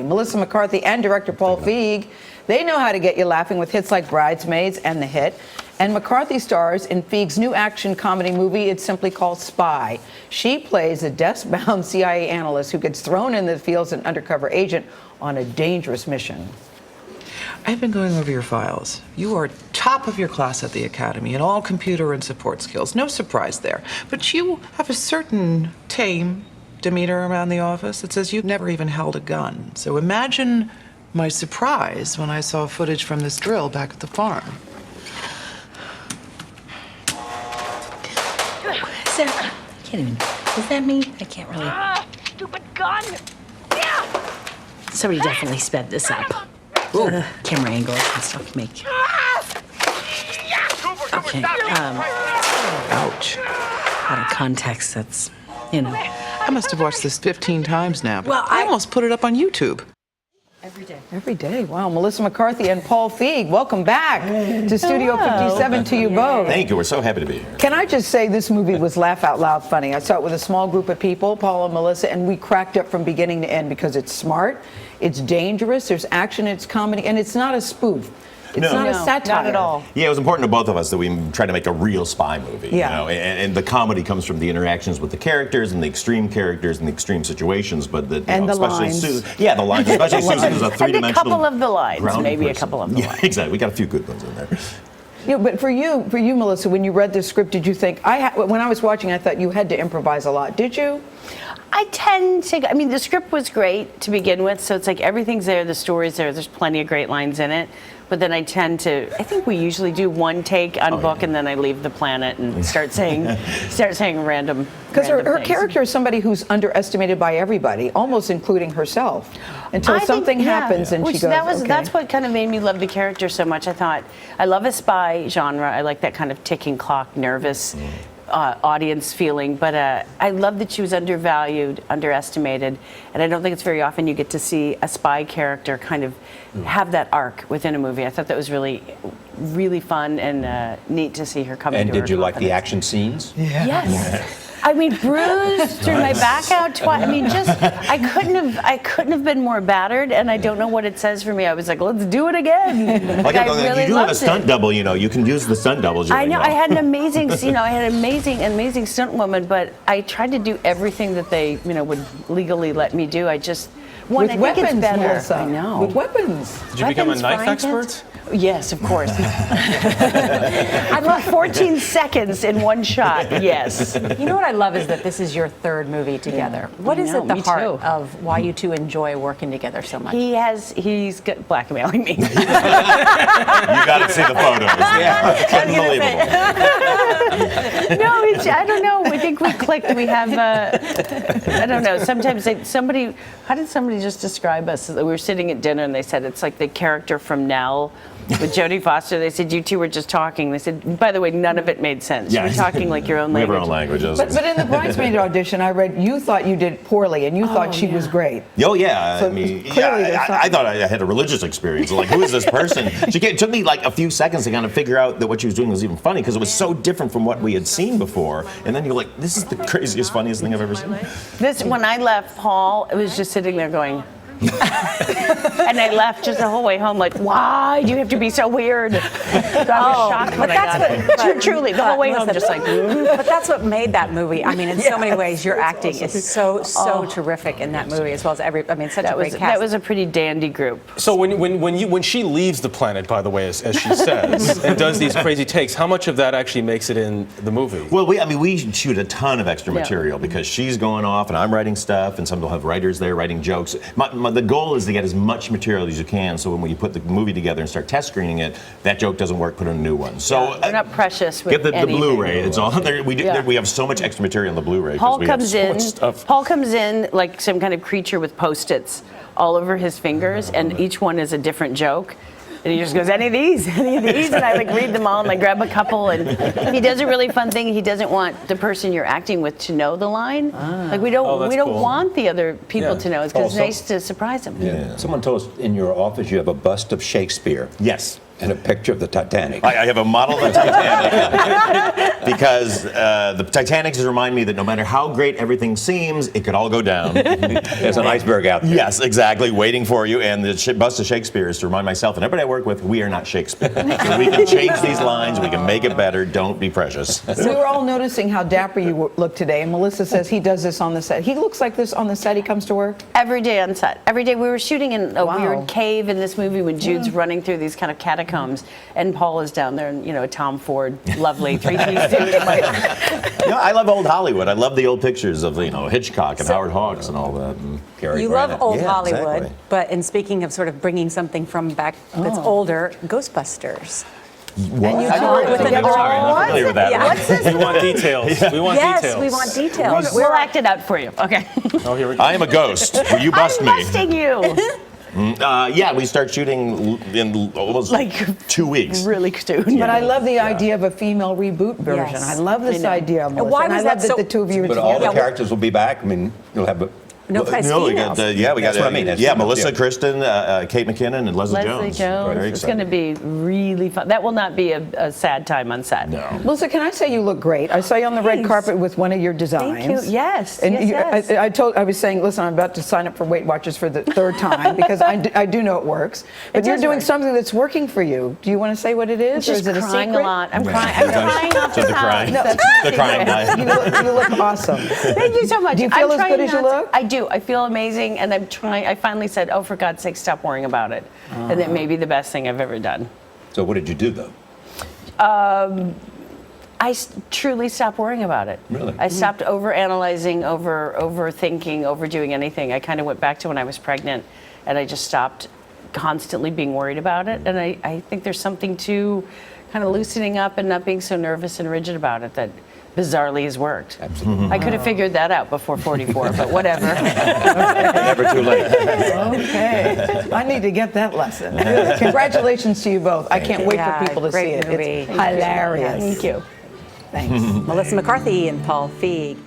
Melissa McCarthy and director Paul Feig, they know how to get you laughing with hits like Bridesmaids and The Hit. And McCarthy stars in Feig's new action comedy movie. It's simply called Spy. She plays a desk-bound CIA analyst who gets thrown in the field as an undercover agent on a dangerous mission. I've been going over your files. You are top of your class at the academy in all computer and support skills. No surprise there. But you have a certain tame demeanor around the office. It says you've never even held a gun. So imagine my surprise when I saw footage from this drill back at the farm. Sarah, I can't even. Is that me? I can't really. Stupid gun! Yeah! Somebody definitely sped this up. Camera angles and stuff make. Okay. Ouch. Out of context, that's, you know. I must have watched this 15 times now, but Well, I almost put it up on YouTube. Every day. Every day. Wow. Melissa McCarthy and Paul Feig, welcome back to Studio 57 to you both. Thank you. We're so happy to be here. Can I just say this movie was laugh out loud funny. I saw it with a small group of people, Paul and Melissa, and we cracked up from beginning to end because it's smart, it's dangerous, there's action, it's comedy, and it's not a spoof. It's not a satire. Not at all. Yeah, it was important to both of us that we try to make a real spy movie. Yeah. You know, and the comedy comes from the interactions with the characters and the extreme characters and the extreme situations, but the And the especially lines. Susan. Yeah, the lines, especially Susan is a three-dimensional. And a couple of the lines, grounded maybe a person. couple of the lines. Yeah, exactly. We got a few good ones in there. Yeah, but for you, Melissa, when you read the script, did you think when I was watching, I thought you had to improvise a lot? Did you? I tend to, I mean, the script was great to begin with, so it's like everything's there, the story's there, there's plenty of great lines in it. But then I think we usually do one take on book, and then I leave the planet and start saying random. Because her things. character is somebody who's underestimated by everybody, almost including herself, until something happens and she goes, That's what kind of made me love the character so much. I thought, I love a spy genre. I like that kind of ticking clock, nervous audience feeling. But I love that she was undervalued, underestimated. And I don't think it's very often you get to see a spy character kind of have that arc within a movie. I thought that was really, really fun and neat to see her come into her And did you like the confidence. action scenes? Yes. I mean, bruised, threw my back out twice. I mean, I couldn't have been more battered, and I don't know what it says for me. I was like, let's do it again. Like, I really you do have a loved stunt it. double, you know. You can use the stunt doubles. I know. Well. I had an amazing, amazing stunt woman, but I tried to do everything that they, would legally let me do. I think with it's weapons, better. Melissa. I know. With weapons. Did you become a Weapons, knife frying expert? Yes, of course. I love 14 seconds in one shot. Yes. You know what I love is that this is your third movie together. What is at the me heart too. of why you two enjoy working together so much? He's blackmailing me. You got to see the photos. Yeah. Unbelievable. No, I don't know. I think we clicked. We have, I don't know. Sometimes how did somebody just describe us? We were sitting at dinner and they said it's like the character from Nell with Jodie Foster. They said, you two were just talking. They said, by the way, none of it made sense. Yeah. You were talking like your own We have language. our own languages. But in the Bridesmaid audition, I read you thought you did poorly, and you thought she was great. Oh yeah, So I mean, clearly there's I thought I had a religious experience. Like, who is this person? It took me like a few seconds to kind of figure out that what she was doing was even funny because it was so different from what we had seen before. And then you're like, this is the craziest, funniest thing I've ever seen. When I left, Paul was just sitting there going, and I left just the whole way home like, why do you have to be so weird? So I was shocked when I got it. Truly, the whole way home just like, But that's what made that movie. I mean, in so many ways, your acting is so terrific in that movie, as well as such a great cast. that was a pretty dandy group. So when she leaves the planet, by the way, as she says, and does these crazy takes, how much of that actually makes it in the movie? Well, we shoot a ton of extra material because she's going off and I'm writing stuff, and some will have writers there writing jokes. The goal is to get as much material as you can, so when you put the movie together and start test screening it, that joke doesn't work, put in a new one. So we're not precious with get the anything. Blu-ray. It's all there. We have so much extra material on the Blu-ray. Paul we have comes so in. much stuff. Paul comes in like some kind of creature with Post-its all over his fingers, and each one is a different joke. And he just goes, any of these? And I read them all and I grab a couple. And he does a really fun thing. He doesn't want the person you're acting with to know the line. We don't cool. want the other people to know. It's because it's Also- nice to surprise them. Yeah. Someone told us in your office you have a bust of Shakespeare. Yes. And a picture of the Titanic. I have a model of the Titanic because the Titanic remind me that no matter how great everything seems, it could all go down. There's an iceberg out there. Yes, exactly, waiting for you. And the bust of Shakespeare is to remind myself and everybody I work with, we are not Shakespeare. So we can change these lines, we can make it better. Don't be precious. We were all noticing how dapper you look today, and Melissa says he does this on the set. He looks like this on the set. He comes to work Every day on set. Every day. We were shooting in a Wow. weird cave in this movie when Jude's running through these kind of catacombs, and Paul is down there in, a Tom Ford, lovely 3-piece suit. I'm like, I love old Hollywood. I love the old pictures of Hitchcock and Howard Hawks and all that. And Cary You Grant. love old Yeah, Hollywood, exactly. but in speaking of sort of bringing something from back that's older, Ghostbusters. What? And you I call it with an I'm sorry, I'm not familiar with that. Yeah. What's this? We want details. We want Yes, details. we want details. We'll act it out for you. Okay. Oh, here we go. I am a ghost. Will you bust I'm me? busting you. Yeah, we start shooting in almost Like, 2 weeks. Really soon. But I love the idea of a female reboot version. Yes. I love this I know. idea, Melissa. why and was I love that so- the two of you are But all the together. characters will be back. I mean, you'll have a. No price No, we females. got we That's got what I mean. That's yeah, what- Melissa, yeah. Kristen, Kate McKinnon, and Leslie Leslie Jones. Jones. Very It's going to excited. be really fun. That will not be a sad time on set. No. Melissa, can I say you look great? I saw you on the red Thanks. carpet with one of your designs. Thank you. Yes. And yes, yes. I was saying, listen, I'm about to sign up for Weight Watchers for the third time because I do know it works. But you're does doing work. something that's working for you. Do you want to say what it is, or Just is it a crying secret? a lot. I'm crying. I'm crying off the So the top. crying, No, the crying guy. You look awesome. Thank you so much. Do you feel I'm as good trying as you not to- look? I do. I feel amazing, and I'm trying. I finally said, "Oh, for God's sake, stop worrying about it," and that may be the best thing I've ever done. So what did you do though? Truly stopped worrying about it. Really? I stopped overanalyzing, overthinking, overdoing anything. I kind of went back to when I was pregnant, and I just stopped constantly being worried about it. And I think there's something to kind of loosening up and not being so nervous and rigid about it that bizarrely has worked. Absolutely. I could have figured that out before 44, but whatever. Never too late. Okay. I need to get that lesson. Congratulations to you both. I can't wait Yeah, for people to see great it. movie. It's hilarious. Thank you. Thanks. Melissa McCarthy and Paul Feig.